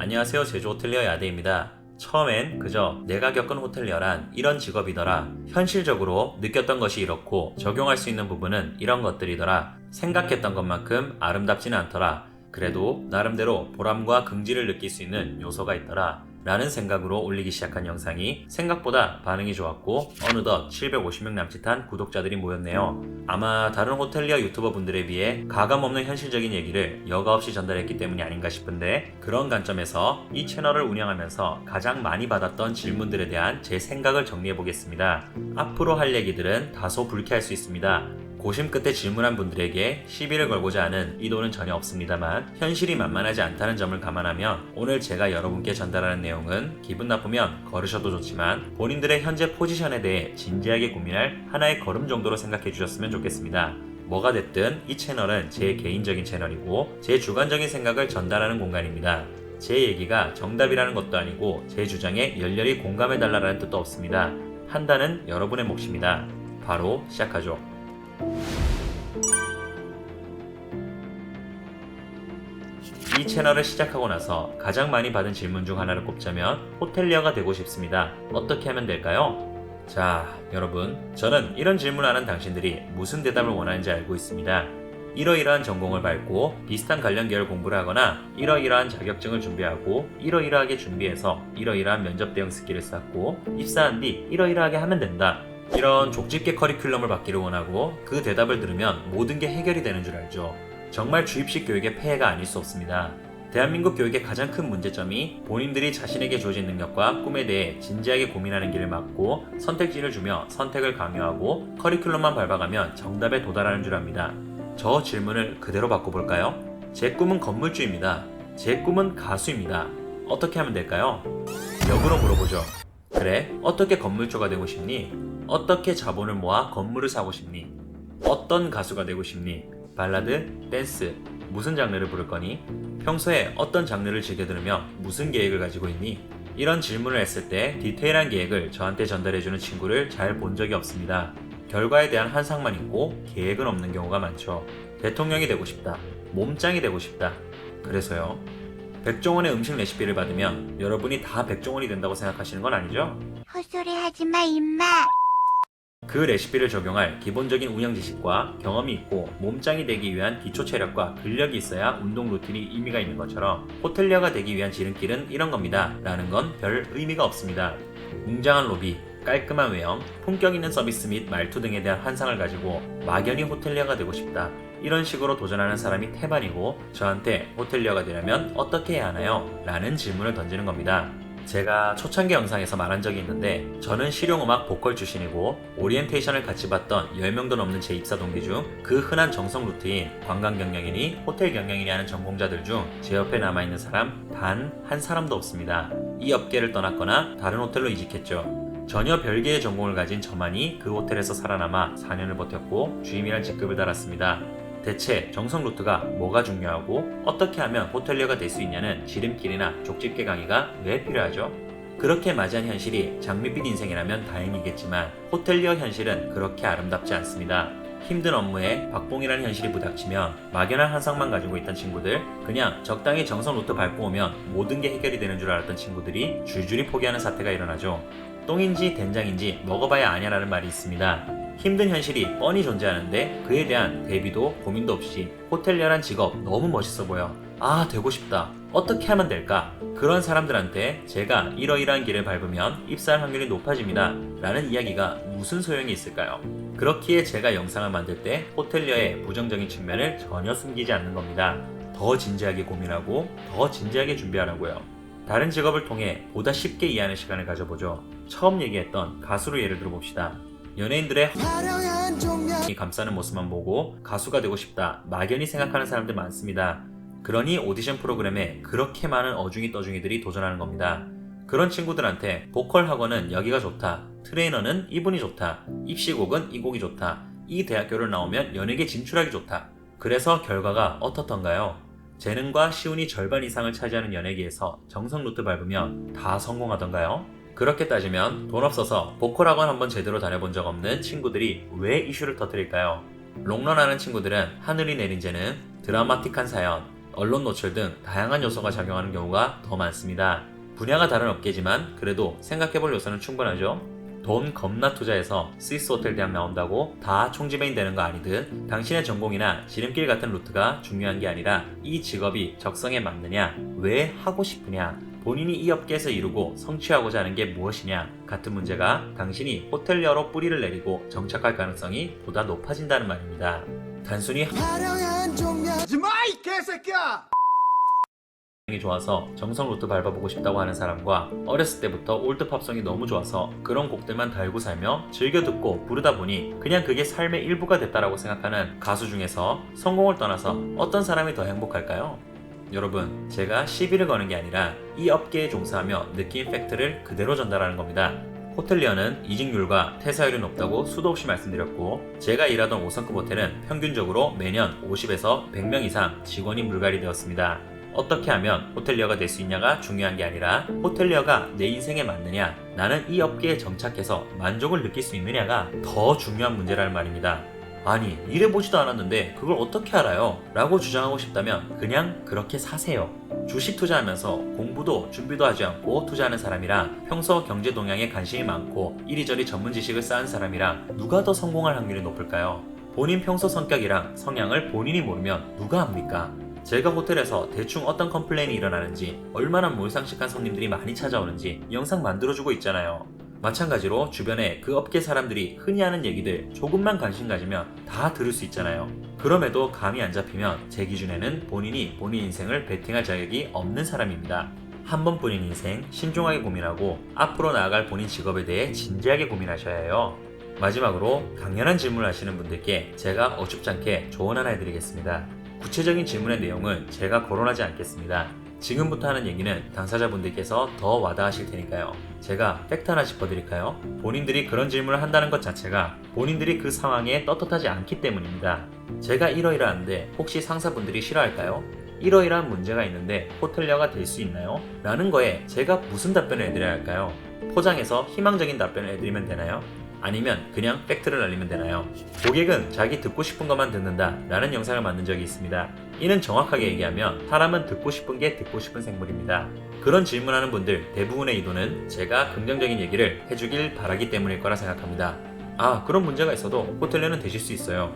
안녕하세요. 제주 호텔리어 야대입니다. 처음엔 그저 내가 겪은 호텔리어란 이런 직업이더라. 현실적으로 느꼈던 것이 이렇고 적용할 수 있는 부분은 이런 것들이더라. 생각했던 것만큼 아름답지는 않더라. 그래도 나름대로 보람과 긍지를 느낄 수 있는 요소가 있더라. 라는 생각으로 올리기 시작한 영상이 생각보다 반응이 좋았고 어느덧 750명 남짓한 구독자들이 모였네요. 아마 다른 호텔리어 유튜버 분들에 비해 가감없는 현실적인 얘기를 여과 없이 전달했기 때문이 아닌가 싶은데, 그런 관점에서 이 채널을 운영하면서 가장 많이 받았던 질문들에 대한 제 생각을 정리해 보겠습니다. 앞으로 할 얘기들은 다소 불쾌할 수 있습니다. 고심 끝에 질문한 분들에게 시비를 걸고자 하는 의도는 전혀 없습니다만, 현실이 만만하지 않다는 점을 감안하면 오늘 제가 여러분께 전달하는 내용은 기분 나쁘면 거르셔도 좋지만 본인들의 현재 포지션에 대해 진지하게 고민할 하나의 걸음 정도로 생각해 주셨으면 좋겠습니다. 뭐가 됐든 이 채널은 제 개인적인 채널이고 제 주관적인 생각을 전달하는 공간입니다. 제 얘기가 정답이라는 것도 아니고 제 주장에 열렬히 공감해달라는 뜻도 없습니다. 판단은 여러분의 몫입니다. 바로 시작하죠. 이 채널을 시작하고 나서 가장 많이 받은 질문 중 하나를 꼽자면 호텔리어가 되고 싶습니다. 어떻게 하면 될까요? 자, 여러분, 저는 이런 질문하는 당신들이 무슨 대답을 원하는지 알고 있습니다. 이러이러한 전공을 밟고 비슷한 관련 계열 공부를 하거나 이러이러한 자격증을 준비하고 이러이러하게 준비해서 이러이러한 면접 대응 스킬을 쌓고 입사한 뒤 이러이러하게 하면 된다. 이런 족집게 커리큘럼을 받기를 원하고 그 대답을 들으면 모든 게 해결이 되는 줄 알죠. 정말 주입식 교육의 폐해가 아닐 수 없습니다. 대한민국 교육의 가장 큰 문제점이 본인들이 자신에게 주어진 능력과 꿈에 대해 진지하게 고민하는 길을 막고 선택지를 주며 선택을 강요하고 커리큘럼만 밟아가면 정답에 도달하는 줄 압니다. 저 질문을 그대로 바꿔볼까요? 제 꿈은 건물주입니다. 제 꿈은 가수입니다. 어떻게 하면 될까요? 역으로 물어보죠. 그래, 어떻게 건물주가 되고 싶니? 어떻게 자본을 모아 건물을 사고 싶니? 어떤 가수가 되고 싶니? 발라드, 댄스, 무슨 장르를 부를 거니? 평소에 어떤 장르를 즐겨 들으며 무슨 계획을 가지고 있니? 이런 질문을 했을 때 디테일한 계획을 저한테 전달해주는 친구를 잘 본 적이 없습니다. 결과에 대한 환상만 있고 계획은 없는 경우가 많죠. 대통령이 되고 싶다. 몸짱이 되고 싶다. 그래서요. 백종원의 음식 레시피를 받으면 여러분이 다 백종원이 된다고 생각하시는 건 아니죠? 헛소리 하지마 임마. 그 레시피를 적용할 기본적인 운영 지식과 경험이 있고 몸짱이 되기 위한 기초 체력과 근력이 있어야 운동 루틴이 의미가 있는 것처럼 호텔리어가 되기 위한 지름길은 이런 겁니다. 라는 건 별 의미가 없습니다. 웅장한 로비, 깔끔한 외형, 품격 있는 서비스 및 말투 등에 대한 환상을 가지고 막연히 호텔리어가 되고 싶다. 이런 식으로 도전하는 사람이 태반이고 저한테 호텔리어가 되려면 어떻게 해야 하나요? 라는 질문을 던지는 겁니다. 제가 초창기 영상에서 말한 적이 있는데 저는 실용음악 보컬 출신이고 오리엔테이션을 같이 받던 10명도 넘는 제 입사 동기 중 그 흔한 정성 루트인 관광 경영이니 호텔 경영이니 하는 전공자들 중 제 옆에 남아있는 사람 단 한 사람도 없습니다. 이 업계를 떠났거나 다른 호텔로 이직했죠. 전혀 별개의 전공을 가진 저만이 그 호텔에서 살아남아 4년을 버텼고 주임이란 직급을 달았습니다. 대체 정성 루트가 뭐가 중요하고 어떻게 하면 호텔리어가 될 수 있냐는 지름길이나 족집게 강의가 왜 필요하죠? 그렇게 맞이한 현실이 장밋빛 인생이라면 다행이겠지만 호텔리어 현실은 그렇게 아름답지 않습니다. 힘든 업무에 박봉이라는 현실이 부닥치면 막연한 환상만 가지고 있던 친구들, 그냥 적당히 정성 루트 밟고 오면 모든 게 해결이 되는 줄 알았던 친구들이 줄줄이 포기하는 사태가 일어나죠. 똥인지 된장인지 먹어봐야 아냐라는 말이 있습니다. 힘든 현실이 뻔히 존재하는데 그에 대한 대비도 고민도 없이 호텔리어란 직업 너무 멋있어 보여. 아, 되고 싶다. 어떻게 하면 될까? 그런 사람들한테 제가 이러이러한 길을 밟으면 입사할 확률이 높아집니다. 라는 이야기가 무슨 소용이 있을까요? 그렇기에 제가 영상을 만들 때 호텔리어의 부정적인 측면을 전혀 숨기지 않는 겁니다. 더 진지하게 고민하고 더 진지하게 준비하라고요. 다른 직업을 통해 보다 쉽게 이해하는 시간을 가져보죠. 처음 얘기했던 가수로 예를 들어봅시다. 연예인들의 이 감싸는 모습만 보고 가수가 되고 싶다 막연히 생각하는 사람들 많습니다. 그러니 오디션 프로그램에 그렇게 많은 어중이 떠중이들이 도전하는 겁니다. 그런 친구들한테 보컬 학원은 여기가 좋다, 트레이너는 이분이 좋다, 입시곡은 이 곡이 좋다, 이 대학교를 나오면 연예계 진출하기 좋다. 그래서 결과가 어떻던가요? 재능과 시운이 절반 이상을 차지하는 연예계에서 정성 루트 밟으면 다 성공하던가요? 그렇게 따지면 돈 없어서 보컬 학원 한번 제대로 다녀본 적 없는 친구들이 왜 이슈를 터뜨릴까요? 롱런하는 친구들은 하늘이 내린 재능, 드라마틱한 사연, 언론 노출 등 다양한 요소가 작용하는 경우가 더 많습니다. 분야가 다른 업계지만 그래도 생각해볼 요소는 충분하죠. 돈 겁나 투자해서 스위스 호텔 대학 나온다고 다 총지배인 되는 거 아니듯 당신의 전공이나 지름길 같은 루트가 중요한 게 아니라 이 직업이 적성에 맞느냐, 왜 하고 싶으냐, 본인이 이 업계에서 이루고 성취하고자 하는 게 무엇이냐 같은 문제가 당신이 호텔리어로 뿌리를 내리고 정착할 가능성이 보다 높아진다는 말입니다. 단순히 화려한 종려지 마, 이 개새끼야! 이 좋아서 정성 루트 밟아보고 싶다고 하는 사람과 어렸을 때부터 올드 팝송이 너무 좋아서 그런 곡들만 달고 살며 즐겨 듣고 부르다 보니 그냥 그게 삶의 일부가 됐다라고 생각하는 가수 중에서 성공을 떠나서 어떤 사람이 더 행복할까요? 여러분, 제가 시비를 거는 게 아니라 이 업계에 종사하며 느낀 팩트를 그대로 전달하는 겁니다. 호텔리어는 이직률과 퇴사율이 높다고 수도 없이 말씀드렸고, 제가 일하던 5성급 호텔은 평균적으로 매년 50에서 100명 이상 직원이 물갈이 되었습니다. 어떻게 하면 호텔리어가 될 수 있냐가 중요한 게 아니라 호텔리어가 내 인생에 맞느냐, 나는 이 업계에 정착해서 만족을 느낄 수 있느냐가 더 중요한 문제라는 말입니다. 아니, 일해보지도 않았는데 그걸 어떻게 알아요? 라고 주장하고 싶다면 그냥 그렇게 사세요. 주식 투자하면서 공부도 준비도 하지 않고 투자하는 사람이랑 평소 경제 동향에 관심이 많고 이리저리 전문 지식을 쌓은 사람이랑 누가 더 성공할 확률이 높을까요? 본인 평소 성격이랑 성향을 본인이 모르면 누가 압니까? 제가 호텔에서 대충 어떤 컴플레인이 일어나는지, 얼마나 몰상식한 손님들이 많이 찾아오는지 영상 만들어주고 있잖아요. 마찬가지로 주변에 그 업계 사람들이 흔히 하는 얘기들 조금만 관심 가지면 다 들을 수 있잖아요. 그럼에도 감이 안 잡히면 제 기준에는 본인이 본인 인생을 베팅할 자격이 없는 사람입니다. 한 번뿐인 인생 신중하게 고민하고 앞으로 나아갈 본인 직업에 대해 진지하게 고민하셔야 해요. 마지막으로 강렬한 질문을 하시는 분들께 제가 어줍잖게 조언 하나 해드리겠습니다. 구체적인 질문의 내용은 제가 거론하지 않겠습니다. 지금부터 하는 얘기는 당사자분들께서 더 와닿으실 테니까요. 제가 팩트 하나 짚어드릴까요? 본인들이 그런 질문을 한다는 것 자체가 본인들이 그 상황에 떳떳하지 않기 때문입니다. 제가 이러이러한데 혹시 상사분들이 싫어할까요? 이러이러한 문제가 있는데 호텔리어가 될 수 있나요? 라는 거에 제가 무슨 답변을 해드려야 할까요? 포장해서 희망적인 답변을 해드리면 되나요? 아니면 그냥 팩트를 알리면 되나요? 고객은 자기 듣고 싶은 것만 듣는다 라는 영상을 만든 적이 있습니다. 이는 정확하게 얘기하면 사람은 듣고 싶은 게 듣고 싶은 생물입니다. 그런 질문하는 분들 대부분의 의도는 제가 긍정적인 얘기를 해주길 바라기 때문일 거라 생각합니다. 아, 그런 문제가 있어도 호텔리어는 되실 수 있어요.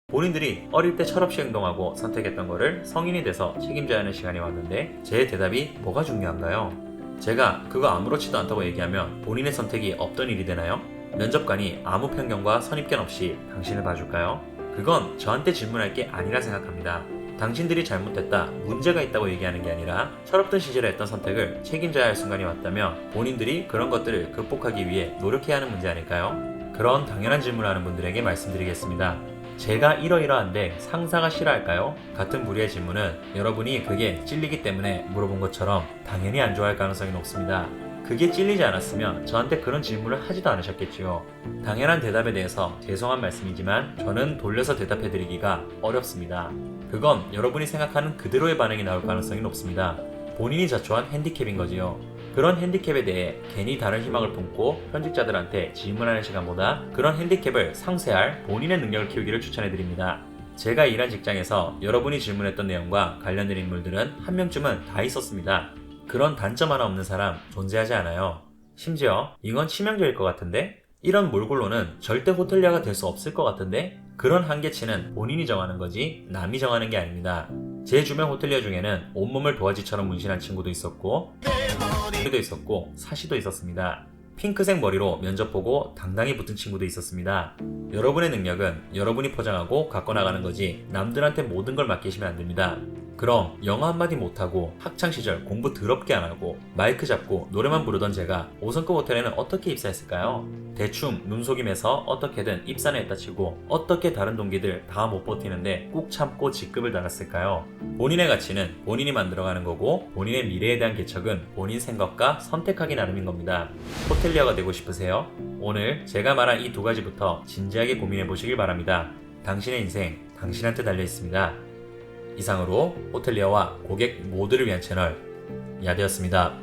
본인들이 어릴 때 철없이 행동하고 선택했던 거를 성인이 돼서 책임져야 하는 시간이 왔는데 제 대답이 뭐가 중요한가요? 제가 그거 아무렇지도 않다고 얘기하면 본인의 선택이 없던 일이 되나요? 면접관이 아무 편견과 선입견 없이 당신을 봐줄까요? 그건 저한테 질문할 게 아니라 생각합니다. 당신들이 잘못했다, 문제가 있다고 얘기하는 게 아니라 철없던 시절에 했던 선택을 책임져야 할 순간이 왔다면 본인들이 그런 것들을 극복하기 위해 노력해야 하는 문제 아닐까요? 그런 당연한 질문을 하는 분들에게 말씀드리겠습니다. 제가 이러이러한데 상사가 싫어할까요? 같은 부류의 질문은 여러분이 그게 찔리기 때문에 물어본 것처럼 당연히 안 좋아할 가능성이 높습니다. 그게 찔리지 않았으면 저한테 그런 질문을 하지도 않으셨겠지요. 당연한 대답에 대해서 죄송한 말씀이지만 저는 돌려서 대답해드리기가 어렵습니다. 그건 여러분이 생각하는 그대로의 반응이 나올 가능성이 높습니다. 본인이 자초한 핸디캡인 거지요. 그런 핸디캡에 대해 괜히 다른 희망을 품고 현직자들한테 질문하는 시간보다 그런 핸디캡을 상쇄할 본인의 능력을 키우기를 추천해드립니다. 제가 일한 직장에서 여러분이 질문했던 내용과 관련된 인물들은 한 명쯤은 다 있었습니다. 그런 단점 하나 없는 사람 존재하지 않아요. 심지어 이건 치명적일 것 같은데? 이런 몰골로는 절대 호텔리어가 될 수 없을 것 같은데? 그런 한계치는 본인이 정하는 거지 남이 정하는 게 아닙니다. 제 주변 호텔리어 중에는 온몸을 도화지처럼 문신한 친구도 있었고 도 있었고 사시도 있었습니다. 핑크색 머리로 면접 보고 당당히 붙은 친구도 있었습니다. 여러분의 능력은 여러분이 포장하고 갖고 나가는 거지 남들한테 모든 걸 맡기시면 안 됩니다. 그럼 영어 한마디 못하고 학창시절 공부 더럽게 안 하고 마이크 잡고 노래만 부르던 제가 5성급 호텔에는 어떻게 입사했을까요? 대충 눈속임해서 어떻게든 입사는 했다 치고 어떻게 다른 동기들 다 못 버티는데 꾹 참고 직급을 달았을까요? 본인의 가치는 본인이 만들어가는 거고 본인의 미래에 대한 개척은 본인 생각과 선택하기 나름인 겁니다. 호텔리어가 되고 싶으세요? 오늘 제가 말한 이 두 가지부터 진지하게 고민해 보시길 바랍니다. 당신의 인생 당신한테 달려 있습니다. 이상으로 호텔리어와 고객 모두를 위한 채널 야되었습니다.